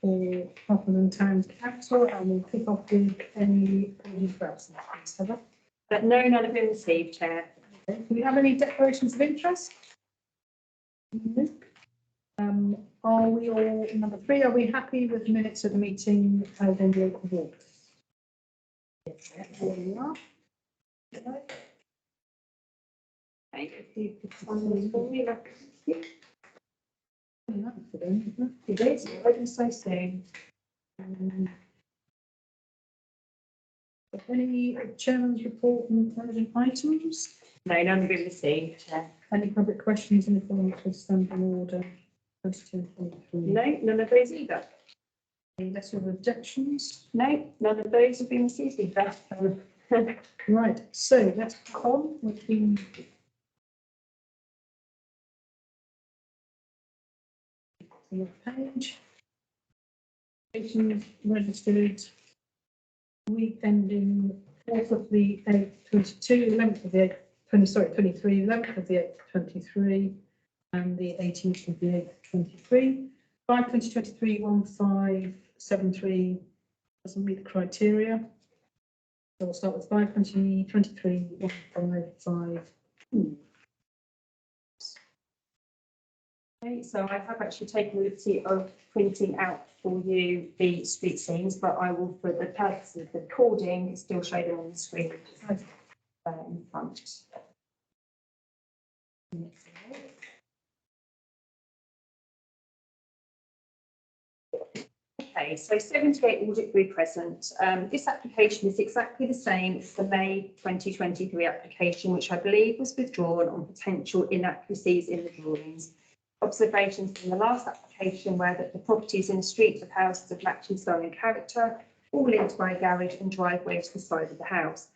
for Rockingham Town Council, and we'll kick off with any persons, please, Heather. But no, none have been received, Chair. Okay. Do we have any declarations of interest? No. Are we all, number 3, are we happy with the minutes of the meeting held on the 8th of August? Yes, there we are. Okay, if you could sign those for me, that- It is, I didn't say so. Any chairman's report and urgent items? No, none have been received, Chair. Any public questions in the form of standing order 2223? No, none of those either. Any letter of objections? No, none of those have been received either. Right, so let's crack on with the page. Applications registered week ending 4th of the 8th, 22, 11th of the 8th, 23, 11th of the 8th, 23, and the 18th of the 8th, 23. 5/2023 1573 doesn't meet the criteria. So we'll start with 5/2023 1555. Okay, so I have actually taken the liberty of printing out for you the street scenes, but I will, for the purpose of the recording, still show them on the screen in front. Okay, so 78 Auditbury Crescent. This application is exactly the same as the May 2023 application, which I believe was withdrawn on potential inaccuracies in the drawings. Observations from the last application were that the properties in the street of houses of matching style and character, all linked by a garage and driveway to the side of the house.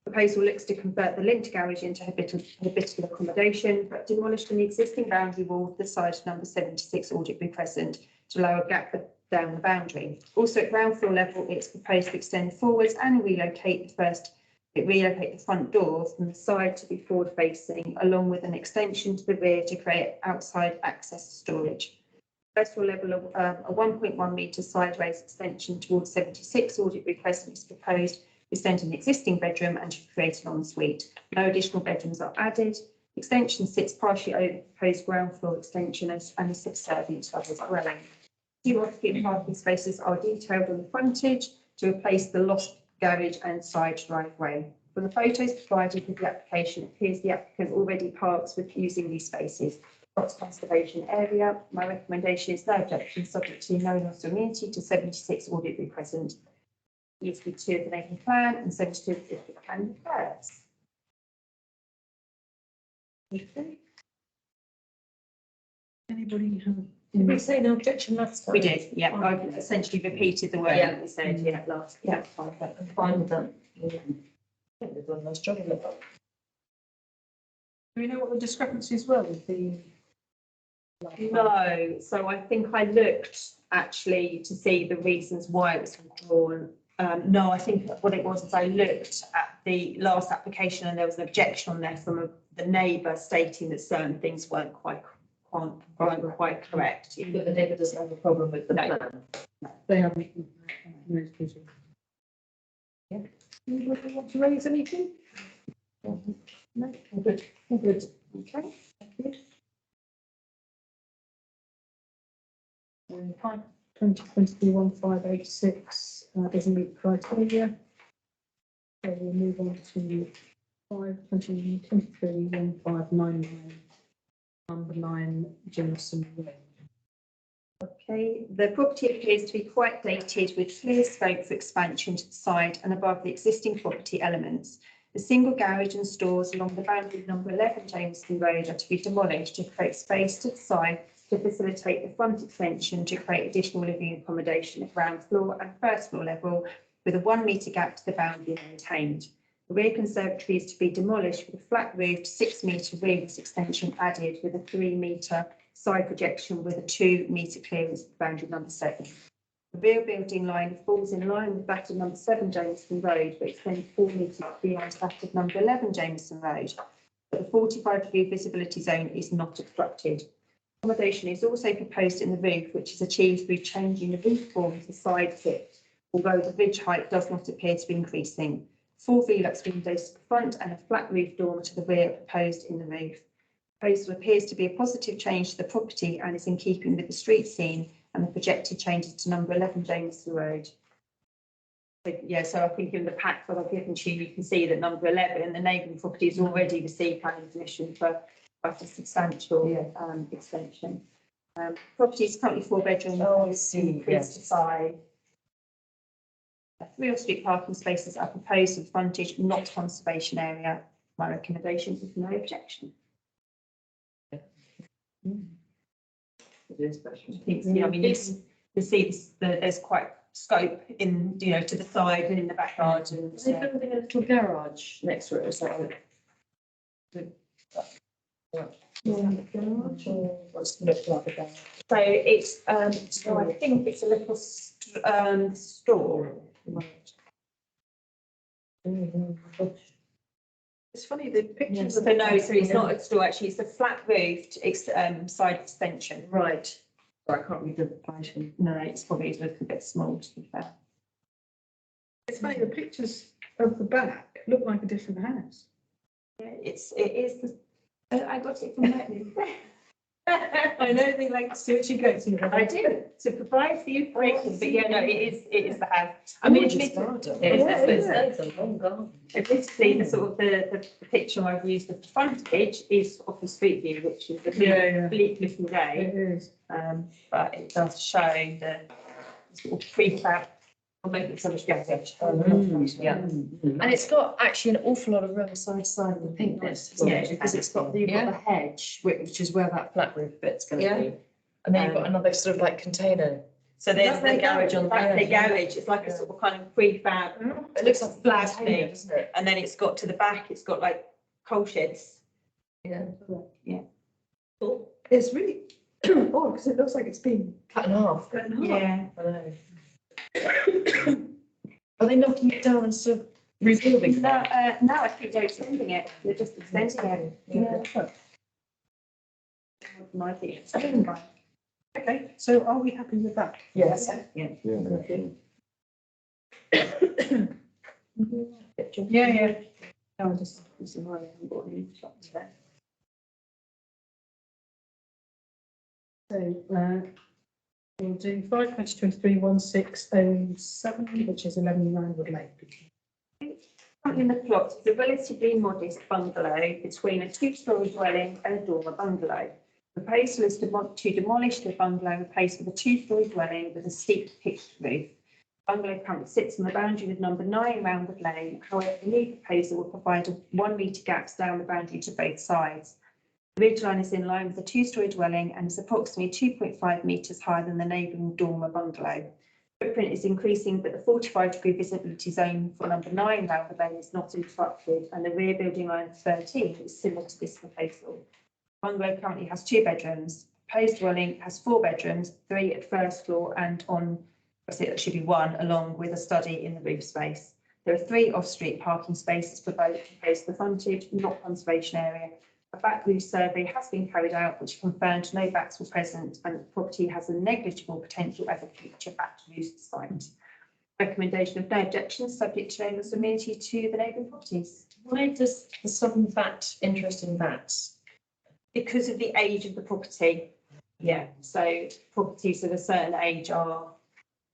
Proposal looks to convert the linked garage into habitable accommodation, but demolished an existing boundary wall to the side of number 76 Auditbury Crescent to allow a gap down the boundary. Also at ground floor level, it's proposed to extend forwards and relocate the front door from the side to be forward facing, along with an extension to the rear to create outside access storage. First floor level of a 1.1 metre sideways extension towards 76 Auditbury Crescent is proposed to extend an existing bedroom and to create an ensuite. No additional bedrooms are added. Extension sits partially over the proposed ground floor extension and is subservient to others dwelling. 2 off-street parking spaces are detailed on the frontage to replace the lost garage and side driveway. From the photos provided with the application, it appears the applicant already parks with using these spaces. Cross conservation area. My recommendation is no objection, subject to no loss of immunity to 76 Auditbury Crescent. Needs to be 2 of the neighbouring plan and 72 of the district plan repairs. Okay. Anybody have? Did we say no objection last time? We did, yeah. I've essentially repeated the word that we said, last. Yeah, fine, but I'm fine with that. I think they've done a nice job of it. Do we know what the discrepancies were with the? No, so I think I looked actually to see the reasons why it was withdrawn. No, I think what it was is I looked at the last application and there was an objection on there from the neighbour stating that certain things weren't quite correct. But the neighbour doesn't have a problem with the No. plan. They haven't. Yeah. Anybody want to raise anything? No, all good. All good. Okay. Thank you. 5/2023 doesn't meet the criteria. So we'll move on to 5/2023 1599, number 9 Jameson Road. Okay, the property appears to be quite dated with clear scope for expansion to the side and above the existing property elements. The single garage and stores along the boundary of number 11 Jameson Road are to be demolished to create space to the side to facilitate the front extension to create additional living accommodation at ground floor and first floor level with a 1 metre gap to the boundary maintained. The rear conservatory is to be demolished with a flat roofed 6 metre rear extension added with a 3 metre side projection with a 2 metre clearance at the boundary number 7. The rear building line falls in line with that of number 7 Jameson Road, but extends 4 metres beyond that of number 11 Jameson Road. But the 45-degree visibility zone is not obstructed. Accommodation is also proposed in the roof, which is achieved through changing the roof form to side tip, although the ridge height does not appear to be increasing. 4 Velux windows to the front and a flat roof dormer to the rear are proposed in the roof. Proposal appears to be a positive change to the property and is in keeping with the street scene and the projected changes to number 11 Jameson Road. So I think in the pack that I've given to you, you can see that number 11, the neighbouring property has already received planning permission for quite a substantial extension. Property is currently 4 bedrooms. Oh, I see, Increased to yes. 5. 3 off-street parking spaces are proposed in frontage, not conservation area. My recommendation is no objection. It is special. I think, I mean, you can see there's quite scope in, to the side and in the back garden. Are they building a little garage next to it, or is that like? Garage or what's it look like a garage? So it's, so I think it's a little store. It's funny, the pictures. So no, so it's not a store, actually, it's a flat roofed side extension. Right. Sorry, I can't read the plan. No, it's probably a little bit small, to be fair. It's funny, the pictures of the back look like a different house. Yeah, it is, I got it from that. I know they like See what you go to. I do, to provide the information, but yeah, no, it is the house. I mean, Gorgeous it's garden. it's It's a long garden. admittedly, the sort of the picture I've used of the frontage is off the street view, which is a Yeah. bleak looking day. It is. But it does show the sort of prefab. I'll make it so much better. Yeah. And it's got actually an awful lot of room side to side with the pinkness, isn't it? Yeah. Because it's got, you've got the hedge, which is where that flat roof bit's gonna be. And then you've got another sort of like container. So there's That's the the garage on the that's the end. garage. It's like a sort of kind of prefab, It looks like a Flat container, thing. doesn't it? and then it's got to the back. It's got like coal sheds. Yeah. Cool. It's really odd because it looks like it's been Cut in half. cut in half. Yeah. I know. Are they knocking it down and sort of rebuilding No, that? no, I think they're extending it. They're just extending it. Yeah. My thing. Okay, so are we happy with that? Yes. Yeah. Yeah. I'll just, this is why I haven't got any shots there. So, we'll do 5/2023/1607, which is 11 Randwood Lake. Currently in the plot is a relatively modest bungalow between a 2-storey dwelling and a dormer bungalow. The proposal is to demolish the bungalow and replace with a 2-storey dwelling with a steep pitched roof. Bungalow currently sits on the boundary with number 9 Roundwood Lane. However, the new proposal will provide a 1 metre gaps down the boundary to both sides. The ridgeline is in line with the 2-storey dwelling and is approximately 2.5 metres higher than the neighbouring dormer bungalow. Footprint is increasing, but the 45-degree visibility zone for number 9 Roundwood Lane is not interrupted, and the rear building line 13 is similar to this proposal. Bungalow currently has 2 bedrooms. Proposed dwelling has 4 bedrooms, 3 at first floor and on, I say that should be 1, along with a study in the roof space. There are 3 off-street parking spaces for both proposed the frontage, not conservation area. A back roof survey has been carried out, which confirmed no bats were present, and the property has a negligible potential as a future bat roof site. Recommendation of no objections, subject to no amenity to the neighbouring properties. Why does the southern bat interest in bats? Because of the age of the property. Yeah, so properties of a certain age are,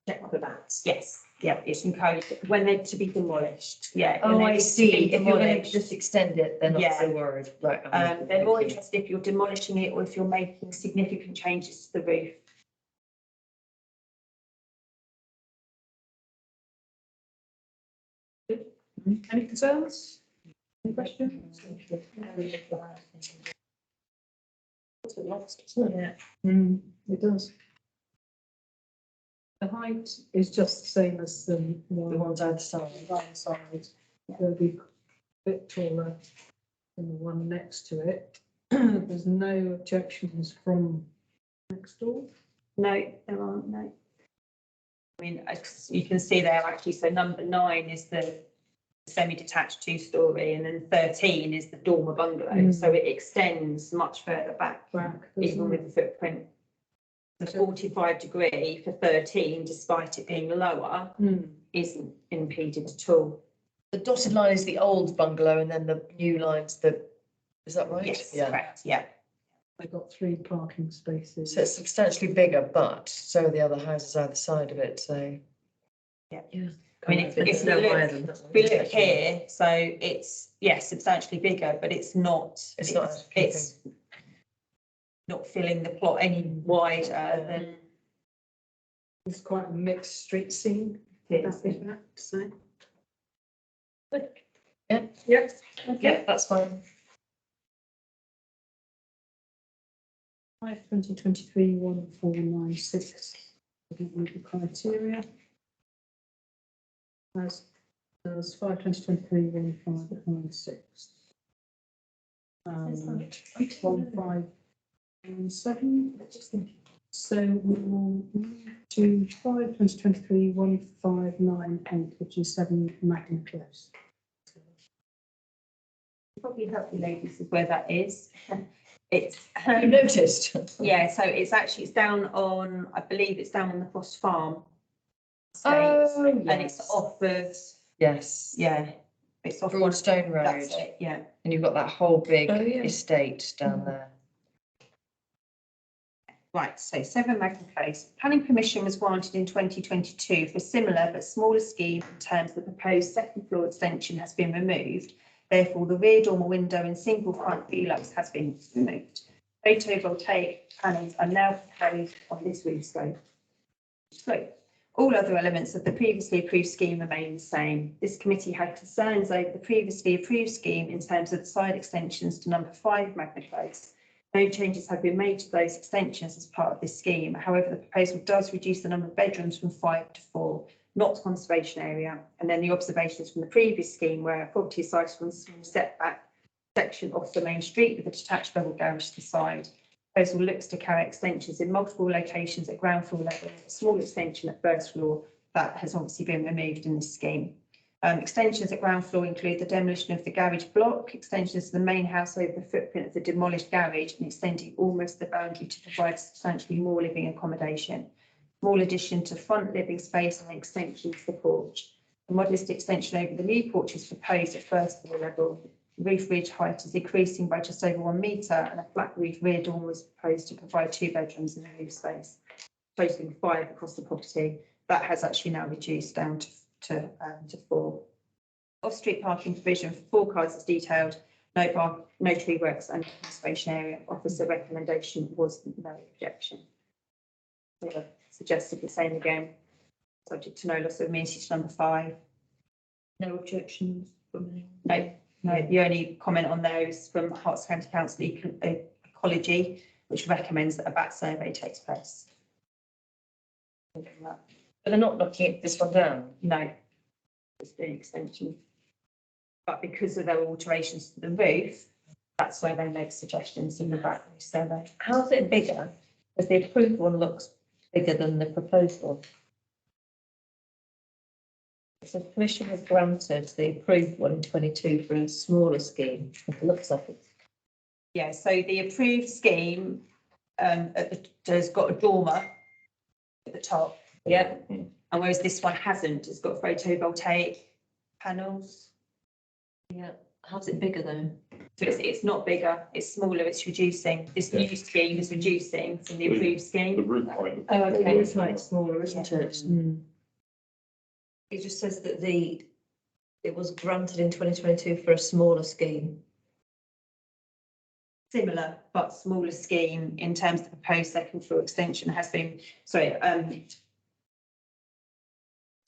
Check for bats. yes, yeah, it's encouraged when they're to be demolished. Yeah. when Oh, they I need to see. be If you're going to demolished. just extend it, they're not Yeah. so worried. Right. They're more interested if you're demolishing it or if you're making significant changes to the roof. Any concerns? Any questions? Lost, isn't it? It does. The height is just the same as the The one ones either side. right side. It'll be a bit taller than the one next to it. There's no objections from next door. No, there aren't, no. I mean, you can see there actually, so number 9 is the semi-detached 2-storey, and then 13 is the dormer bungalow. So it extends much further back, even with the footprint. The 45-degree for 13, despite it being lower, isn't impeded at all. The dotted line is the old bungalow and then the new line's is that right? Yes, Yeah. correct, yeah. They've got 3 parking spaces. So it's substantially bigger, but so are the other houses either side of it, so. Yeah. Yeah. I mean, if we look here, so it's, substantially bigger, but it's not. It's not filling the plot any wider than. It's quite a mixed street scene. That's it, so. Yeah. Yep. Yeah, that's fine. 2023-1496. Didn't meet the criteria. As 2023-1596. And 1517. So we will move to 2023-1598, which is 7 Magna Close. Probably help you ladies with where that is. It's You noticed? yeah, so it's down on, I believe it's down on the Frost Farm estate, Oh, and it's off of, yes. yeah, it's off Broadstone Road. That's it, yeah. And you've got that whole big Oh, yeah. estate down there. Right, so 7 Magna Close. Planning permission was granted in 2022 for a similar but smaller scheme in terms the proposed second floor extension has been removed. Therefore, the rear dormer window and single front velux has been removed. Photovoltaic panels are now proposed on this roof scope. So, all other elements of the previously approved scheme remain the same. This committee had concerns over the previously approved scheme in terms of the side extensions to number 5 Magna Close. No changes have been made to those extensions as part of this scheme. However, the proposal does reduce the number of bedrooms from 5 to 4, not conservation area. And then the observations from the previous scheme where a property is sited on a small setback section off the main street with a detached double garage to the side. The proposal looks to carry extensions in multiple locations at ground floor level, a small extension at first floor that has obviously been removed in this scheme. Extensions at ground floor include the demolition of the garage block, extensions to the main house over the footprint of the demolished garage and extending almost the boundary to provide substantially more living accommodation. Small addition to front living space and extension to the porch. A modest extension over the new porch is proposed at first floor level. The roof ridge height is increasing by just over 1 metre and a flat roof rear dormer was proposed to provide 2 bedrooms in the roof space, totaling 5 across the property. That has actually now reduced down to 4. Off-street parking provision for 4 cars is detailed. No tree works and conservation area. Officer recommendation was no objection. We have suggested the same again, subject to no loss of amenity to number 5. No objections from me. No, the only comment on those from Herts County Council Ecology, which recommends that a bat survey takes place. But they're not knocking this one down. No, it's the extension. But because of their alterations to the roof, that's where they make suggestions in the back survey. How's it bigger? Because the approved one looks bigger than the proposed one. So permission was granted, the approved one in 22 for a smaller scheme. It looks like it. Yeah, so the approved scheme has got a dormer at the top. Yeah. And whereas this one hasn't, it's got photovoltaic panels. Yeah. How's it bigger though? So it's not bigger, it's smaller, it's reducing. This new scheme is reducing from the approved The scheme. roof height. Oh, okay. It's like smaller, isn't it? Mm. It just says that it was granted in 2022 for a smaller scheme. Similar but smaller scheme in terms of the proposed second floor extension has been, sorry,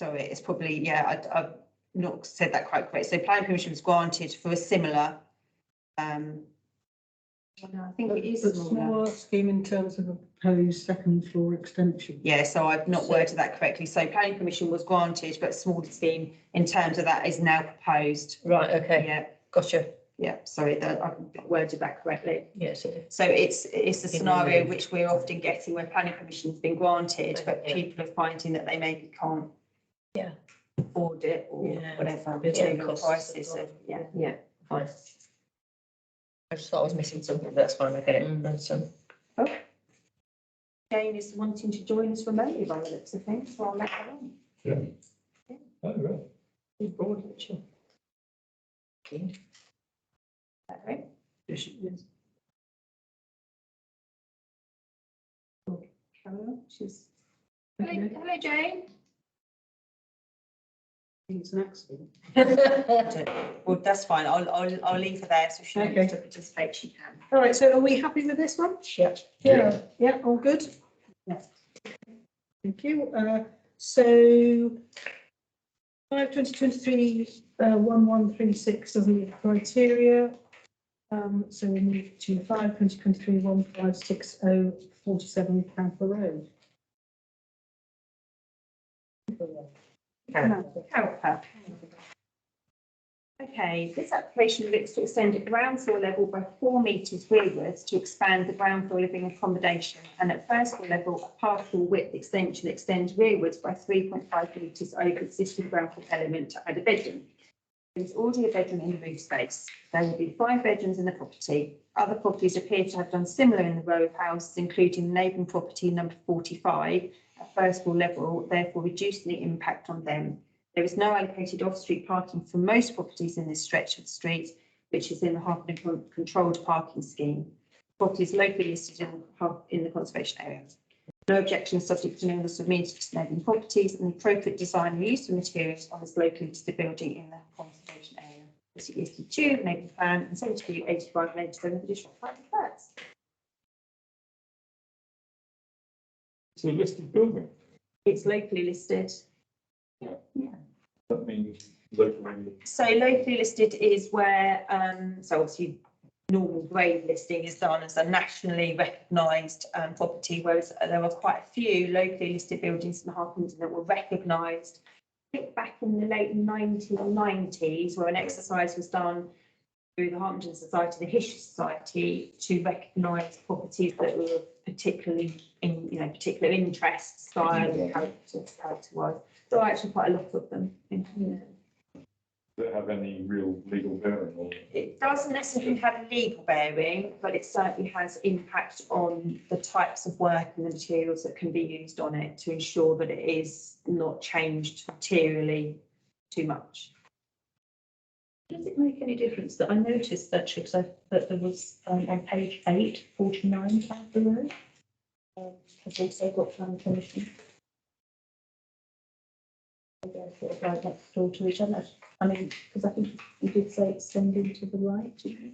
it's probably, yeah, I've not said that quite correct. So planning permission was granted for a similar, I think it is But smaller. smaller scheme in terms of a proposed second floor extension. Yeah, so I've not worded that correctly. So planning permission was granted, but smaller scheme in terms of that is now proposed. Right, okay, Yeah, gotcha. yeah, sorry, I've not worded that correctly. Yes, it is. So it's a scenario which we're often getting where planning permission has been granted, but Yeah. people are finding that they maybe can't. Yeah. afford it or Yeah. whatever, Yeah, material costs. prices, yeah. Fine. I just thought I was missing something, but that's fine, I get it. That's, Jane is wanting to join us remotely by the looks of things, so I'll let her on. Oh, right. He's bored, isn't she? Okay. Carry on. She's. Hello, Jane. It's an accident. Well, that's fine. I'll leave her there so she Okay. wants to participate. She can. All right, so are we happy with this one? Yeah. Yeah, all good? Yes. Thank you. So 2023 1136 doesn't meet the criteria. So we move to 2023 1560 47 Camper Road. Help her. Okay, this application looks to extend the ground floor level by 4 metres rearwards to expand the ground floor living accommodation, and at first floor level, a partial width extension extends rearwards by 3.5 metres over existing ground floor element to add a bedroom. There is already a bedroom in the roof space. There will be 5 bedrooms in the property. Other properties appear to have done similar in the row of houses, including neighbouring property number 45 at first floor level, therefore reducing the impact on them. There is no allocated off-street parking for most properties in this stretch of the street, which is in the Harpenden controlled parking scheme. Properties locally listed in the conservation area. No objection is subject to notice of means to neighbouring properties, and the appropriate design and use of materials on this locally listed building in the conservation area. This is 82, neighbourhood plan, and 72, 85, and 87 of additional private flats. It's a listed building. It's locally listed. That means locally. So locally listed is where, so obviously normal grade listing is done as a nationally recognised property, whereas there were quite a few locally listed buildings in Harpenden that were recognised. I think back in the late 1990s, where an exercise was done through the Harpenden Society, the History Society, to recognise properties that were particularly in, particular interest, style and character-wise. There are actually quite a lot of them. Does it have any real legal bearing on it? It doesn't necessarily have a legal bearing, but it certainly has impact on the types of work and the materials that can be used on it to ensure that it is not changed materially too much. Does it make any difference that I noticed actually, because that there was on page 8, 49 Camper Road? Has also got planning permission. Sort of like next door to each other. I mean, because I think you did say extending to the right, didn't you?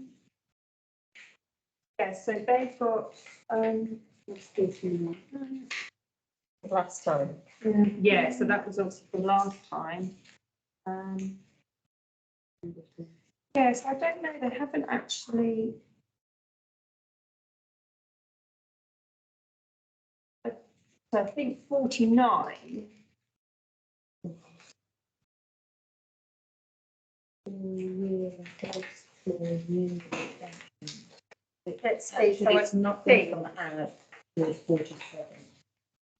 Yeah, so they've got, let's go through Last time. that. Yeah, so that was obviously the last time. Yes, I don't know, they haven't actually. So I think 49. Let's see, so It's not think- from the it's 47.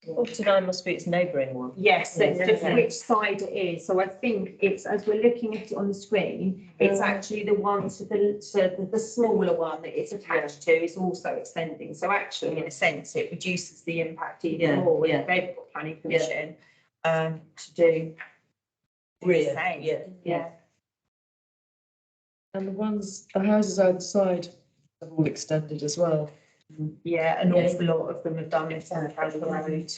49 must be its neighbouring one. yes, it's just Yeah. which side it is. So I think it's, as we're looking at it on the screen, it's actually the one to the smaller one that it's attached to is also extending. So actually, in a sense, it reduces the impact even Yeah, more yeah. if they've got planning permission to do the same. Yeah. And the houses outside have all extended as well. Yeah, an Yeah. awful lot of them have done this on Castle Road.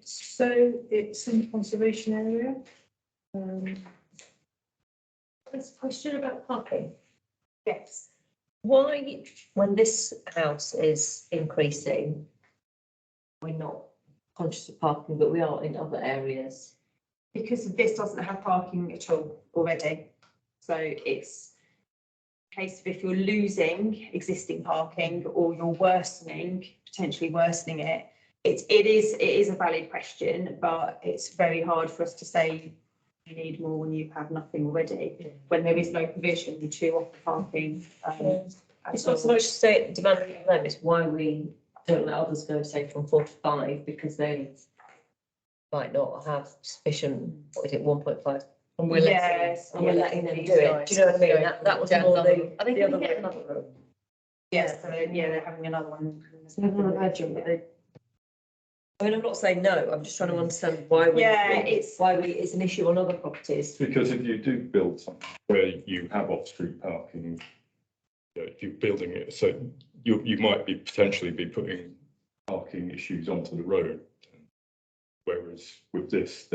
So it's in the conservation area. There's a question about parking. Yes. Why, when this house is increasing, we're not conscious of parking, but we are in other areas? Because this doesn't have parking at all already. So it's a case of if you're losing existing parking or you're potentially worsening it, it is a valid question, but it's very hard for us to say you need more when you have nothing already, when there is no provision to offer parking. It's not so much to say demanding of them, it's why we don't let others go, say, from 4 to 5, because they might not have sufficient, what is it, 1.5? And we're Yes, And we're yeah, letting them do these it. guys. Do you know what I mean? That was Yeah, more another the, room. I think The we other get room. another room. Yes, so they're having another one. I can imagine, but they. I mean, I'm not saying no, I'm just trying to understand why we. Yeah, it's- Why it's an issue on other properties. Because if you do build something where you have off-street parking, if you're building it, so you might be potentially be putting parking issues onto the road. Whereas with this,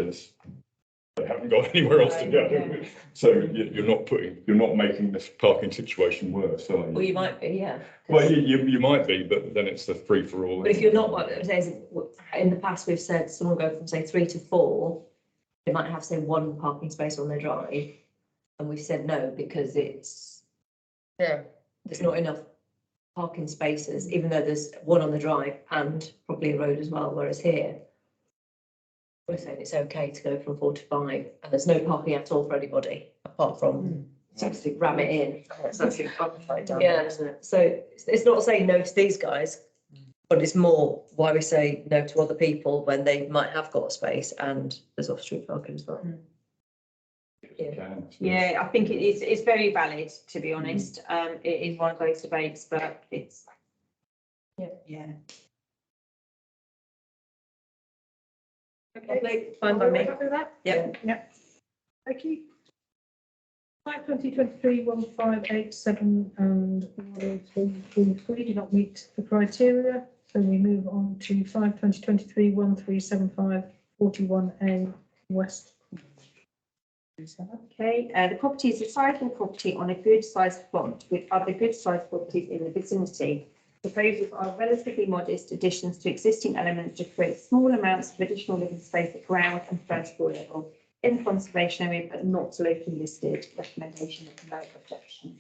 they haven't got anywhere else to go. Yeah. So you're not making this parking situation worse, are Well, you? you might be, yeah. Well, you might be, but then it's the free for all. But if you're not, what it says, in the past, we've said someone go from say 3 to 4, they might have say 1 parking space on their drive. And we've said no, because Yeah. there's not enough parking spaces, even though there's 1 on the drive and probably a road as well, whereas here. We're saying it's okay to go from 4 to 5, and there's no parking at all for anybody, apart from to ram it in. It's actually qualified down Yeah, there, isn't it? so it's not saying no to these guys, but it's more why we say no to other people when they might have got a space and there's off-street parking as well. Yeah, I think it's very valid, to be honest. It is one of those debates, but it's. Yeah. Okay, fine by me. Happy with that? Yep. Yep. Thank you. 5/20/23, 1587 and 10333 do not meet the criteria, so we move on to 5/20/23, 1375 41A West. Okay, the property is a sizable property on a good sized plot with other good sized properties in the vicinity. Proposals are relatively modest additions to existing elements to create small amounts of additional living space at ground and first floor level in the conservation area, but not locally listed. Recommendation of no objection.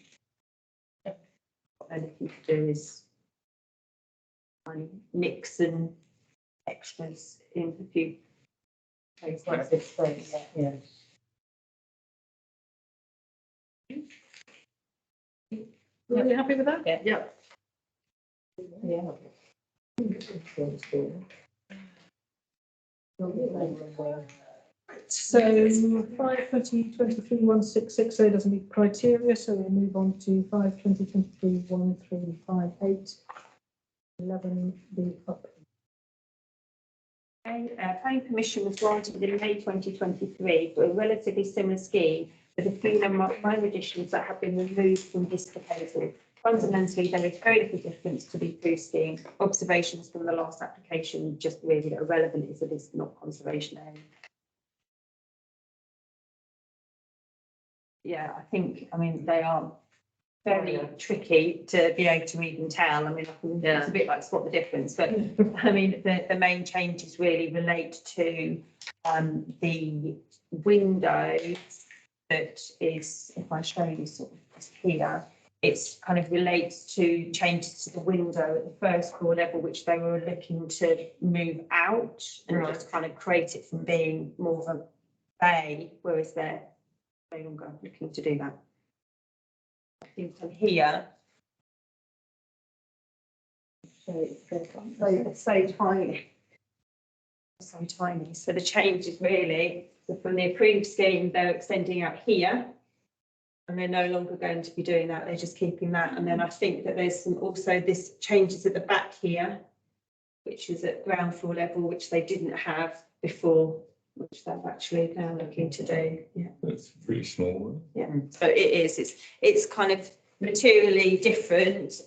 What they're looking to do is mix and extras in a few places. Quite a big space, yeah. Are you happy with that? Yeah. Yeah. So 5/20/23 1660 doesn't meet criteria, so we'll move on to 5/20/23 1358 11B up. Planning permission was granted in May 2023 for a relatively similar scheme with a few minor additions that have been removed from this proposal. Fundamentally, there is very little difference to the approved scheme. Observations from the last application just really are relevant is that it's not conservation area. Yeah, I mean, they are very tricky to be able to even tell. I mean, it's a bit like spot the difference, but I mean, the main changes really relate to the window that is, if I show you sort of here, it's kind of relates to changes to the window at the first floor level, which they were looking to move out and just kind of create it from being more of a bay, whereas they're no longer looking to do that. I think from here, it's so tiny. So tiny. So the change is really, so from the approved scheme, they're extending out here. And they're no longer going to be doing that. They're just keeping that. And then I think that there's some also this changes at the back here, which is at ground floor level, which they didn't have before, which they're actually now looking to do. Yeah. It's really small. Yeah, so it is, it's kind of materially different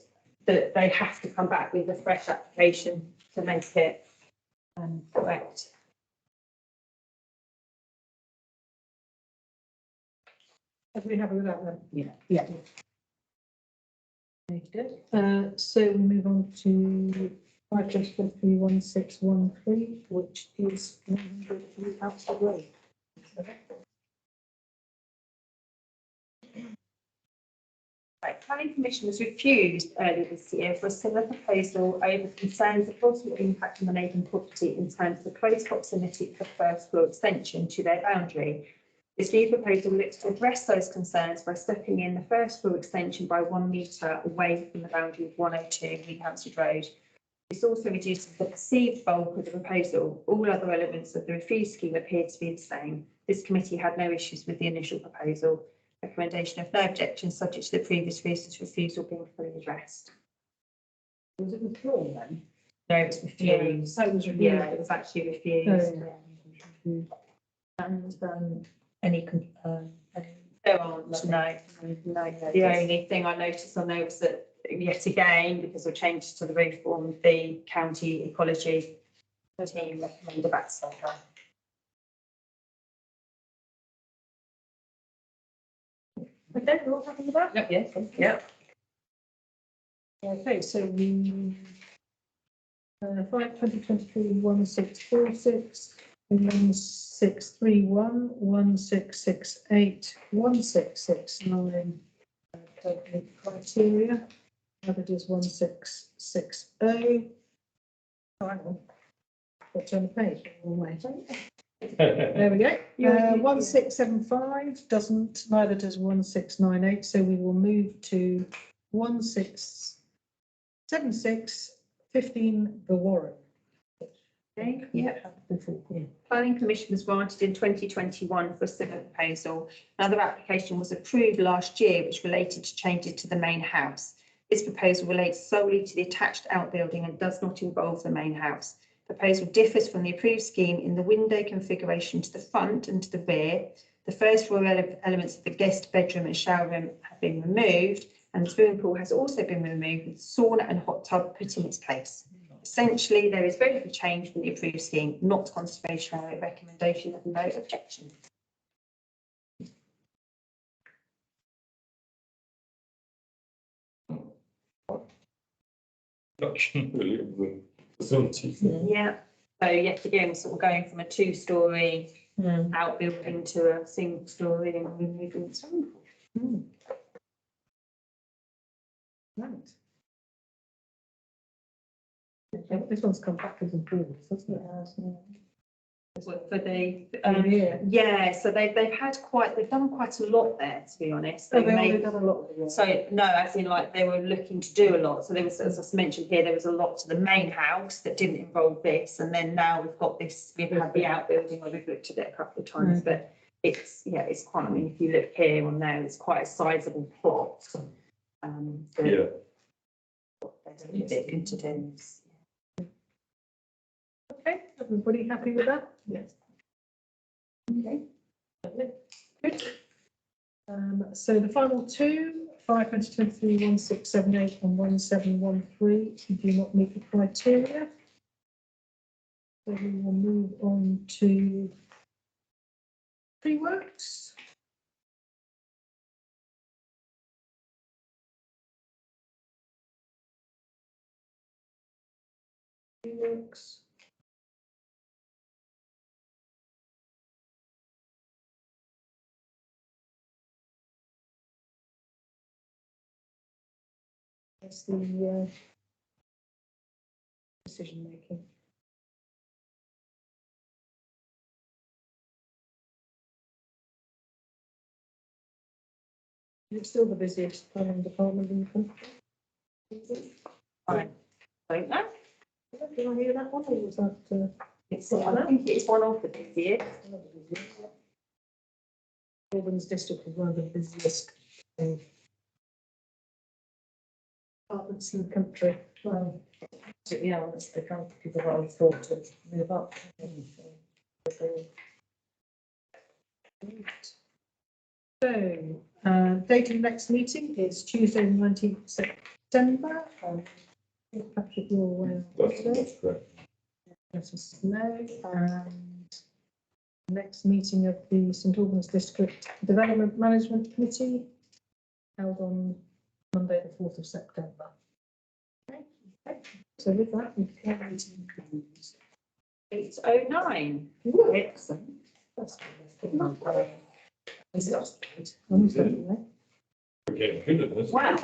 that they have to come back with a fresh application to make it correct. Are we happy with that then? Yeah. So we move on to 5/20/23 1613, which is 100 Oxford Road. Right, planning permission was refused earlier this year for a similar proposal over concerns of possible impact on the neighbouring property in terms of the close proximity of the first floor extension to their boundary. This new proposal looks to address those concerns by stepping in the first floor extension by 1 metre away from the boundary of 102 New Hampstead Road. It's also reduced the perceived bulk of the proposal. All other elements of the refuse scheme appear to be the same. This committee had no issues with the initial proposal. Recommendation of no objections subject to the previous reasons refusal being fully addressed. Was it withdrawn then? No, it's refused. So it was reviewed. Yeah, it was actually refused. And any, There aren't, no. The only thing I noticed on there was that yet again, because of changes to the roof form, the county ecology team recommended a backslider. Okay, we're all happy with that? Yep, yeah. Yeah. Okay, so we 1646, 1631, 1668, 1669 criteria. That is 1660. Oh, hang on. Got to turn the page. There we go. 1675 doesn't, neither does 1698, so we will move to 1676, 15 the Warren. Okay, yeah. Planning permission was granted in 2021 for a similar proposal. Another application was approved last year, which related to changes to the main house. This proposal relates solely to the attached outbuilding and does not involve the main house. Proposal differs from the approved scheme in the window configuration to the front and to the rear. The first floor elements of the guest bedroom and shower room have been removed, and the swimming pool has also been removed with sauna and hot tub put in its place. Essentially, there is very little change from the approved scheme, not conservation area recommendation of no objection. Reduction really of the facilities. Yeah. So yet again, sort of going from a two-storey outbuilding to a single-storey and removing the swimming pool. Right. Okay, this one's come backwards and forwards, doesn't it? For the Yeah. yeah, so they've done quite a lot there, to be honest. So They they've made- already done a lot of the work. So no, as in like they were looking to do a lot. So there was, as I mentioned here, there was a lot to the main house that didn't involve this. And then now we've got this, we've had the outbuilding where we've looked at it a couple of times, but it's, yeah, it's quite, I mean, if you look here on there, it's quite a sizable plot. That Yeah. they're looking to do. Okay, everybody happy with that? Yes. Okay. Lovely. Good. So the final two, 5/2023, 1678 and 1713, do not meet the criteria. So we will move on to pre-works. Pre-works. That's the decision making. It's still the busiest planning department in the country. I don't know. Did I hear that one, or was that? It's, I think it's one of the busiest. Albans district is one of the busiest departments in the country. Well, yeah, that's the kind of people that I thought to move up. So, date of the next meeting is Tuesday, 19th September. Patrick, you're aware of that. That's correct. Let us know. And next meeting of the St Albans District Development Management Committee held on Monday, the 4th of September. Okay. So with that, we can meeting closed. 8:09. Excellent. That's good. Almost done, We're getting good at this. Wow.